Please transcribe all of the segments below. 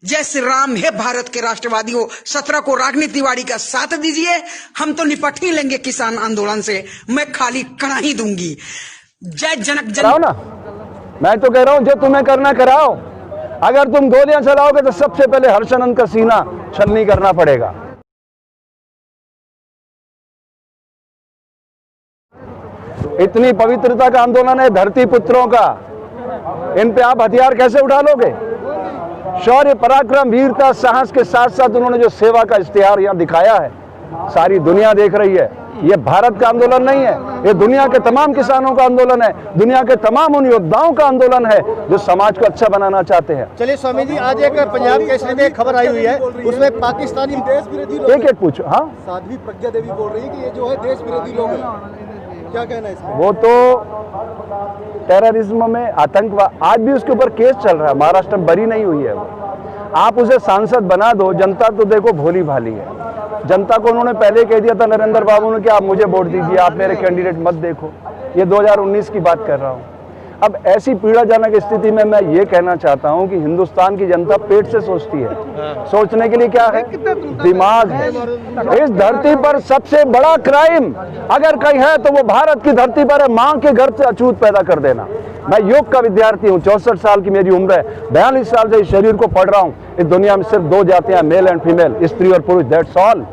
जय श्री राम। हे भारत के राष्ट्रवादियों, 17 को रागनी तिवारी का साथ दीजिए। हम तो निपट ही लेंगे किसान आंदोलन से, मैं खाली कड़ा ही दूंगी। जय जनक कराओ ना, मैं तो कह रहा हूं जो तुम्हें करना कराओ। अगर तुम गोलियां चलाओगे तो सबसे पहले हर्षनंद का सीना छलनी करना पड़ेगा। इतनी पवित्रता का आंदोलन है धरती पुत्रों का, इन पे आप हथियार कैसे उठा लोगे? शौर्य, पराक्रम, वीरता, साहस के साथ साथ उन्होंने जो सेवा का इश्तिहार यहाँ दिखाया है, सारी दुनिया देख रही है। ये भारत का आंदोलन नहीं है, ये दुनिया के तमाम किसानों का आंदोलन है, दुनिया के तमाम उन योद्धाओं का आंदोलन है जो समाज को अच्छा बनाना चाहते हैं। चलिए स्वामी जी, आज एक पंजाब केसरी में खबर आई हुई है, उसमें पाकिस्तानी देश विरोधी लोग एक पूछो। हाँ, साध्वी प्रज्ञा देवी बोल रही है कि ये जो है देश विरोधी लोग हैं, क्या कहना है इसमें? वो तो टेररिज्म में, आतंकवाद, आज भी उसके ऊपर केस चल रहा है, महाराष्ट्र में बरी नहीं हुई है वो। आप उसे सांसद बना दो, जनता तो देखो भोली भाली है। जनता को उन्होंने पहले कह दिया था नरेंद्र बाबू ने कि आप मुझे वोट दीजिए, आप मेरे कैंडिडेट मत देखो। ये 2019 की बात कर रहा हूँ। अब ऐसी पीड़ाजनक स्थिति में मैं ये कहना चाहता हूँ कि हिंदुस्तान की जनता पेट से सोचती है, सोचने के लिए क्या है? दिमाग है। इस धरती पर सबसे बड़ा क्राइम अगर कहीं है तो वो भारत की धरती पर है, मां के घर से अछूत पैदा कर देना। मैं योग का विद्यार्थी हूँ, 64 साल की मेरी उम्र है, 42 साल से इस शरीर को पढ़ रहा हूँ। इस दुनिया में सिर्फ 2 जातियां, मेल एंड फीमेल, स्त्री और पुरुष, दैट्स ऑल।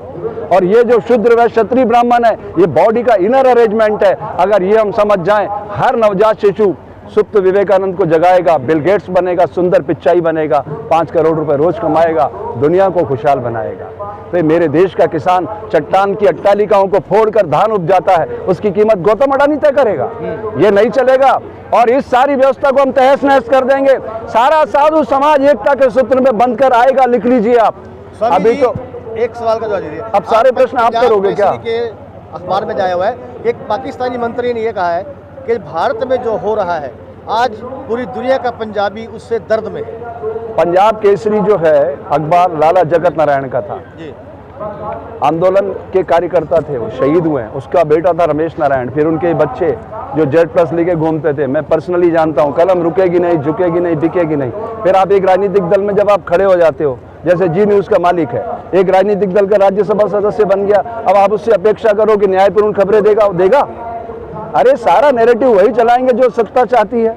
और ये जो शूद्र व क्षत्रिय ब्राह्मण है, ये बॉडी का इनर अरेंजमेंट है। अगर ये हम समझ जाएं, हर नवजात शिशु सुप्त विवेकानंद को जगाएगा, बिल गेट्स बनेगा, सुंदर पिचाई बनेगा, 5 करोड़ रुपए रोज कमाएगा, दुनिया को खुशहाल बनाएगा। तो मेरे देश का किसान चट्टान की अट्टालिकाओं को फोड़कर धान उपजाता है, उसकी कीमत गौतम अडानी तय करेगा। ये नहीं चलेगा और इस सारी व्यवस्था को हम तहस नहस कर देंगे। सारा साधु समाज एकता के सूत्र में बंध कर आएगा, लिख लीजिए आप। अभी तो एक सवाल का जवाब दीजिए। अब सारे प्रश्न आप करोगे क्या? के अखबार में जाया हुआ है, एक पाकिस्तानी मंत्री ने यह कहा है कि भारत में जो हो रहा है आज पूरी दुनिया का पंजाबी उससे दर्द में है। पंजाब केसरी जो है अखबार लाला जगत नारायण का था जी, आंदोलन के कार्यकर्ता थे, वो शहीद हुए हैं। उसका बेटा था रमेश नारायण, फिर उनके बच्चे जो Z+ लेके घूमते थे। मैं पर्सनली जानता हूँ, कलम रुकेगी नहीं, झुकेगी नहीं, बिकेगी नहीं। फिर आप एक राजनीतिक दल में जब आप खड़े हो जाते हो, जैसे जी न्यूज़ का मालिक है, एक राजनीतिक दल का राज्यसभा सदस्य बन गया, अब आप उससे अपेक्षा करो कि न्यायपूर्ण खबरें देगा, वो देगा? अरे सारा नैरेटिव वही चलाएंगे जो सत्ता चाहती है,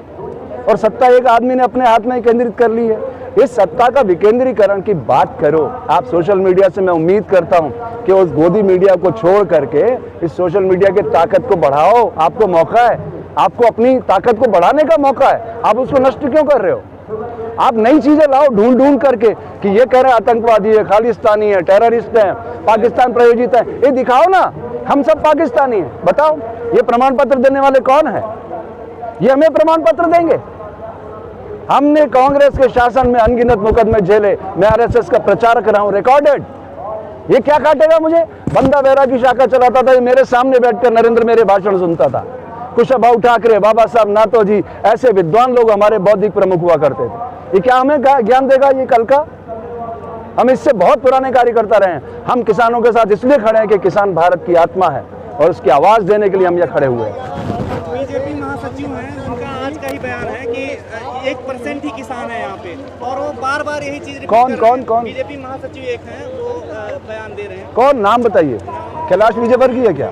और सत्ता एक आदमी ने अपने हाथ में केंद्रित कर ली है। इस सत्ता का विकेंद्रीकरण की बात करो आप सोशल मीडिया से। मैं उम्मीद करता हूं कि उस गोदी मीडिया को छोड़ करके इस सोशल मीडिया की ताकत को बढ़ाओ। आपको मौका है, आपको अपनी ताकत को बढ़ाने का मौका है, आप उसको नष्ट क्यों कर रहे हो? आप नई चीजें लाओ ढूंढ ढूंढ करके कि ये कह रहे हैं आतंकवादी है, खालिस्तानी है, टेररिस्ट है, पाकिस्तान प्रायोजित है। ये दिखाओ ना, हम सब पाकिस्तानी हैं, बताओ। ये प्रमाण पत्र देने वाले कौन है? ये हमें प्रमाण पत्र देंगे? हमने कांग्रेस के शासन में अनगिनत मुकदमे झेले, मैं RSS का प्रचारक रहा हूं, रिकॉर्डेड। ये क्या काटेगा मुझे? बंदा बेरा की शाखा चलाता था, ये मेरे सामने बैठकर नरेंद्र मेरे भाषण सुनता था। कुशाभाऊ ठाकरे, बाबा साहब नातोजी, ऐसे विद्वान लोग हमारे बौद्धिक प्रमुख हुआ करते थे। ये क्या हमें ज्ञान देगा ये कल का? हम इससे बहुत पुराने कार्यकर्ता रहे हैं। हम किसानों के साथ इसलिए खड़े हैं कि किसान भारत की आत्मा है और उसकी आवाज देने के लिए हम यहाँ खड़े हुए हैं। बीजेपी महासचिव हैं, उनका आज का ही बयान है कि 1% ही किसान है यहाँ पे, और वो बार बार यही चीज कौन? बीजेपी महासचिव एक हैं, वो बयान दे रहे हैं। कौन? नाम बताइए। कैलाश विजयवर्गीय है क्या?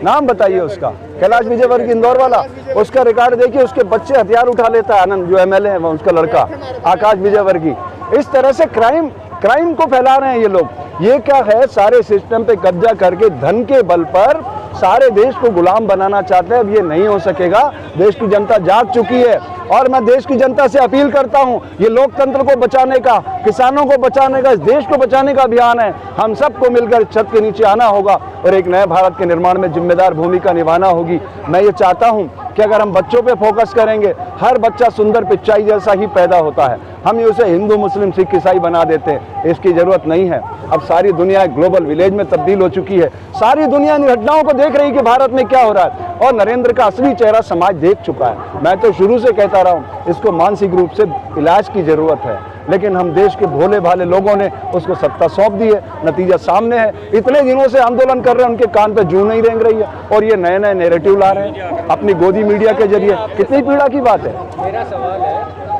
नाम बताइए उसका। कैलाश विजयवर्गीय इंदौर वाला, उसका रिकॉर्ड देखिए, उसके बच्चे हथियार उठा लेता है। आनंद जो MLA है, उसका लड़का आकाश विजयवर्गीय। इस तरह से क्राइम को फैला रहे हैं ये लोग। ये क्या है? सारे सिस्टम पे कब्जा करके धन के बल पर सारे देश को गुलाम बनाना चाहते हैं। अब ये नहीं हो सकेगा। देश की जनता जाग चुकी है और मैं देश की जनता से अपील करता हूं, ये लोकतंत्र को बचाने का, किसानों को बचाने का, इस देश को बचाने का अभियान है। हम सबको मिलकर छत के नीचे आना होगा और एक नए भारत के निर्माण में जिम्मेदार भूमिका निभाना होगी। मैं ये चाहता हूं कि अगर हम बच्चों पे फोकस करेंगे, हर बच्चा सुंदर पिचाई जैसा ही पैदा होता है, हम उसे हिंदू, मुस्लिम, सिख, ईसाई बना देते हैं। इसकी जरूरत नहीं है। अब सारी दुनिया एक ग्लोबल विलेज में तब्दील हो चुकी है। सारी दुनिया इन घटनाओं को देख रही है कि भारत में क्या हो रहा है, और नरेंद्र का असली चेहरा समाज देख चुका है। मैं तो शुरू से कहता रहा हूँ, इसको मानसिक रूप से इलाज की जरूरत है, लेकिन हम देश के भोले भाले लोगों ने उसको सत्ता सौंप दी है। नतीजा सामने है। इतने दिनों से आंदोलन कर रहे हैं, उनके कान पे जूं नहीं रेंग रही है, और ये नए नए नैरेटिव ला रहे हैं अपनी गोदी मीडिया के जरिए। कितनी पीड़ा की बात है। मेरा सवाल है,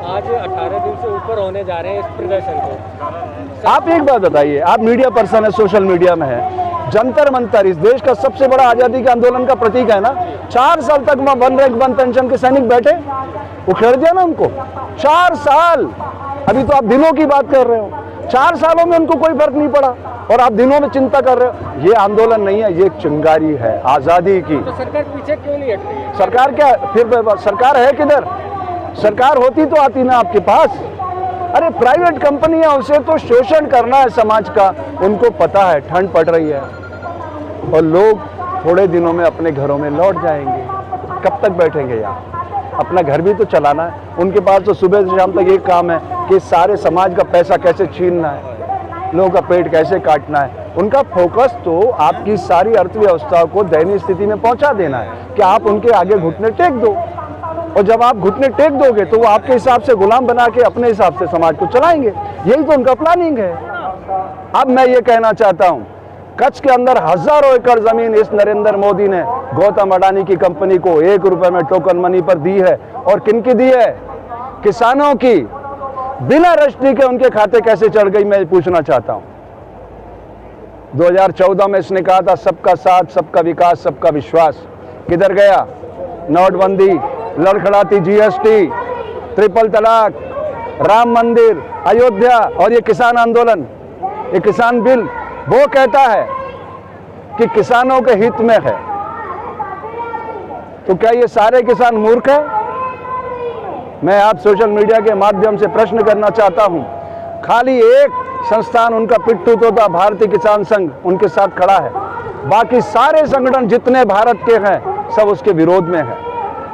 आज 18 दिन से ऊपर ऊपर होने जा रहे हैं इस प्रदर्शन को। आप एक बात बताइए, आप मीडिया पर्सन है, सोशल मीडिया में है, जंतर मंतर इस देश का सबसे बड़ा आजादी के आंदोलन का प्रतीक है ना। 4 साल तक वहां 1 रैंक 1 पेंशन के सैनिक बैठे, उखेड़ दिया ना उनको। 4 साल, अभी तो आप दिनों की बात कर रहे हो। 4 सालों में उनको कोई फर्क नहीं पड़ा और आप दिनों में चिंता कर रहे हो। ये आंदोलन नहीं है, ये एक चिंगारी है आजादी की। तो सरकार पीछे क्यों नहीं हट रही है? सरकार क्या, फिर सरकार है किधर? सरकार होती तो आती ना आपके पास। अरे प्राइवेट कंपनी है, उसे तो शोषण करना है समाज का। उनको पता है ठंड पड़ रही है और लोग थोड़े दिनों में अपने घरों में लौट जाएंगे। कब तक बैठेंगे यहाँ? अपना घर भी तो चलाना है। उनके पास तो सुबह से शाम तक एक काम है कि सारे समाज का पैसा कैसे छीनना है, लोगों का पेट कैसे काटना है। उनका फोकस तो आपकी सारी अर्थव्यवस्था को दयनीय स्थिति में पहुंचा देना है कि आप उनके आगे घुटने टेक दो। और जब आप घुटने टेक दोगे तो वो आपके हिसाब से गुलाम बना के अपने हिसाब से समाज को चलाएंगे। यही तो उनका प्लानिंग है। अब मैं ये कहना चाहता हूं, कच्छ के अंदर हजारों एकड़ जमीन इस नरेंद्र मोदी ने गौतम अडानी की कंपनी को 1 रुपए में टोकन मनी पर दी है। और किनकी दी है? किसानों की। बिना रजिस्ट्री के उनके खाते कैसे चढ़ गई, मैं पूछना चाहता हूं। 2014 में इसने कहा था सबका साथ, सबका विकास, सबका विश्वास। किधर गया? नोटबंदी, लड़खड़ाती जीएसटी, ट्रिपल तलाक, राम मंदिर, अयोध्या और ये किसान आंदोलन, ये किसान बिल। वो कहता है कि किसानों के हित में है, तो क्या ये सारे किसान मूर्ख हैं? मैं आप सोशल मीडिया के माध्यम से प्रश्न करना चाहता हूं। खाली एक संस्थान उनका पिट्ठू तोता भारतीय किसान संघ उनके साथ खड़ा है, बाकी सारे संगठन जितने भारत के हैं सब उसके विरोध में हैं।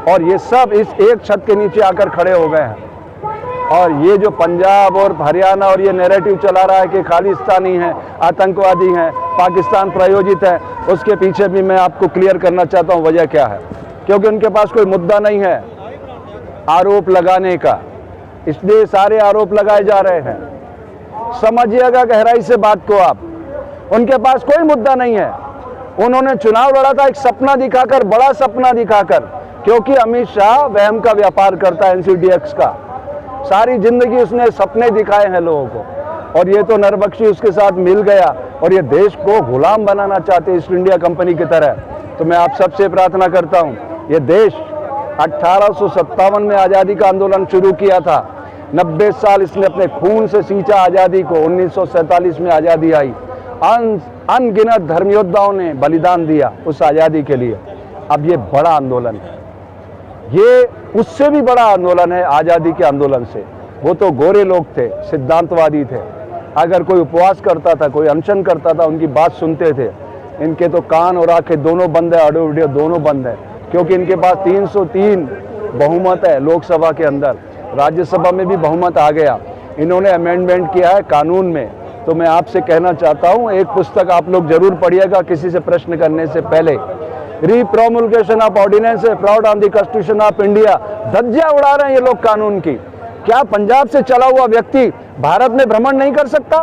और ये सब इस एक छत के नीचे आकर खड़े हो गए हैं। और ये जो पंजाब और हरियाणा और ये नैरेटिव चला रहा है कि खालिस्तानी हैं, आतंकवादी हैं, पाकिस्तान प्रायोजित है, उसके पीछे भी मैं आपको क्लियर करना चाहता हूँ वजह क्या है। क्योंकि उनके पास कोई मुद्दा नहीं है आरोप लगाने का, इसलिए सारे आरोप लगाए जा रहे हैं। समझिएगा गहराई से बात को आप। उनके पास कोई मुद्दा नहीं है। उन्होंने चुनाव लड़ा था एक सपना दिखाकर, बड़ा सपना दिखाकर, क्योंकि अमित शाह वहम का व्यापार करता है, एनसीडीएक्स का। सारी जिंदगी उसने सपने दिखाए हैं लोगों को और ये तो नरबख्शी उसके साथ मिल गया और ये देश को गुलाम बनाना चाहते ईस्ट इंडिया कंपनी की तरह। तो मैं आप सबसे प्रार्थना करता हूँ, ये देश 1857 में आज़ादी का आंदोलन शुरू किया था। 90 साल इसने अपने खून से सींचा आज़ादी को। 1947 में आज़ादी आई। अनगिनत धर्मयोद्धाओं ने बलिदान दिया उस आज़ादी के लिए। अब ये बड़ा आंदोलन है, ये उससे भी बड़ा आंदोलन है आज़ादी के आंदोलन से। वो तो गोरे लोग थे, सिद्धांतवादी थे। अगर कोई उपवास करता था, कोई अनशन करता था, उनकी बात सुनते थे। इनके तो कान और आंखें दोनों बंद है, ऑडियो वीडियो दोनों बंद है, क्योंकि इनके पास 303 बहुमत है लोकसभा के अंदर। राज्यसभा में भी बहुमत आ गया। इन्होंने अमेंडमेंट किया है कानून में। तो मैं आपसे कहना चाहता हूँ, एक पुस्तक आप लोग जरूर पढ़िएगा किसी से प्रश्न करने से पहले। रीप्रोमुलगेशन ऑफ ऑर्डिनेंस है, fraud on the constitution of India. धज्जियां उड़ा रहे हैं ये लोग कानून की। क्या पंजाब से चला हुआ व्यक्ति भारत में भ्रमण नहीं कर सकता?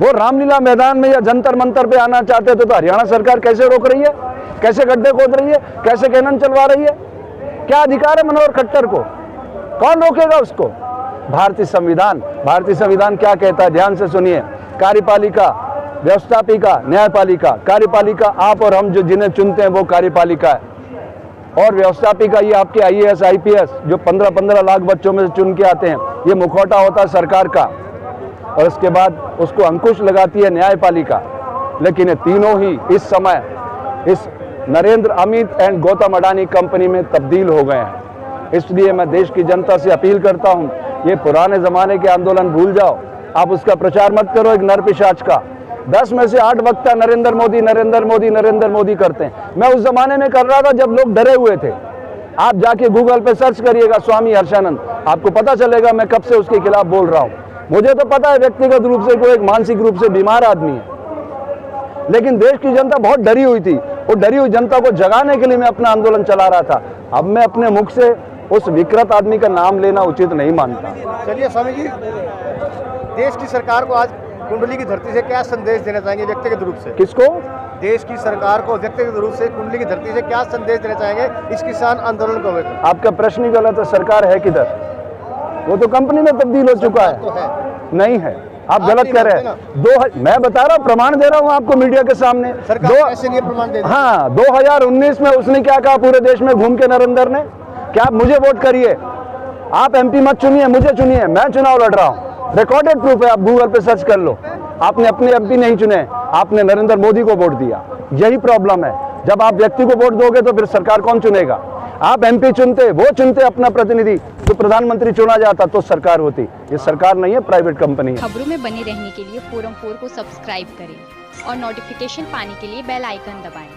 वो रामलीला मैदान में या जंतर मंतर पे आना चाहते थे तो हरियाणा सरकार कैसे रोक रही है? कैसे गड्ढे खोद रही है? कैसे कैनन चलवा रही है? क्या अधिकार है मनोहर खट्टर को? कौन रोकेगा उसको? भारतीय संविधान क्या कहता है? ध्यान से सुनिए। कार्यपालिका, व्यवस्थापिका, न्यायपालिका। कार्यपालिका आप और हम जो जिन्हें चुनते हैं वो कार्यपालिका है, और व्यवस्थापिका ये आपके IAS IPS जो 15-15 लाख बच्चों में से चुन के आते हैं, ये मुखौटा होता है सरकार का। और उसके बाद उसको अंकुश लगाती है न्यायपालिका। लेकिन ये तीनों ही इस समय इस नरेंद्र, अमित एंड गौतम अडानी कंपनी में तब्दील हो गए हैं। इसलिए मैं देश की जनता से अपील करता हूं, ये पुराने जमाने के आंदोलन भूल जाओ। आप उसका प्रचार मत करो एक नरपिशाच का। 10 में से 8 वक्ता नरेंद्र मोदी नरेंद्र मोदी नरेंद्र मोदी करते हैं। मैं उस जमाने में कर रहा था जब लोग डरे हुए थे। आप जाके गूगल पे सर्च करिएगा स्वामी हर्षानंद, आपको पता चलेगा मैं कब से उसके खिलाफ बोल रहा हूं। मुझे तो पता है व्यक्तिगत रूप से कोई एक मानसिक रूप से बीमार आदमी है, लेकिन देश की जनता बहुत डरी हुई थी। वो डरी हुई जनता को जगाने के लिए मैं अपना आंदोलन चला रहा था। अब मैं अपने मुख से उस विकृत आदमी का नाम लेना उचित नहीं मानता। चलिए स्वामी जी, देश की सरकार को आज कुंडली की धरती से क्या संदेश देना चाहेंगे व्यक्तिगत रूप से? किसको? देश की सरकार को व्यक्तिगत रूप से कुंडली की धरती से क्या संदेश देना चाहेंगे इस किसान आंदोलन को लेकर? आपका प्रश्न ही गलत है। सरकार है किधर? वो तो कंपनी में तब्दील हो चुका तो है। है नहीं है, आप गलत नहीं कह रहे मानते हैं। मैं बता रहा हूँ, प्रमाण दे रहा हूँ आपको मीडिया के सामने। सरकार ऐसे नहीं प्रमाण दे रही। हाँ, 2019 में उसने क्या कहा पूरे देश में घूम के नरेंद्र ने, क्या आप मुझे वोट करिए, आप एमपी मत चुनिए, मुझे चुनिए, मैं चुनाव लड़ रहा हूँ। रिकॉर्डेड प्रूफ है, आप गूगल पे सर्च कर लो। आपने अपने एमपी नहीं चुने, आपने नरेंद्र मोदी को वोट दिया। यही प्रॉब्लम है, जब आप व्यक्ति को वोट दोगे तो फिर सरकार कौन चुनेगा? आप एमपी चुनते, वो चुनते अपना प्रतिनिधि, तो प्रधानमंत्री चुना जाता तो सरकार होती। ये सरकार नहीं है, प्राइवेट कंपनी है। खबरों में बने रहने के लिए फोरम 4 को सब्सक्राइब करें और नोटिफिकेशन पाने के लिए बेल आइकन दबाएं।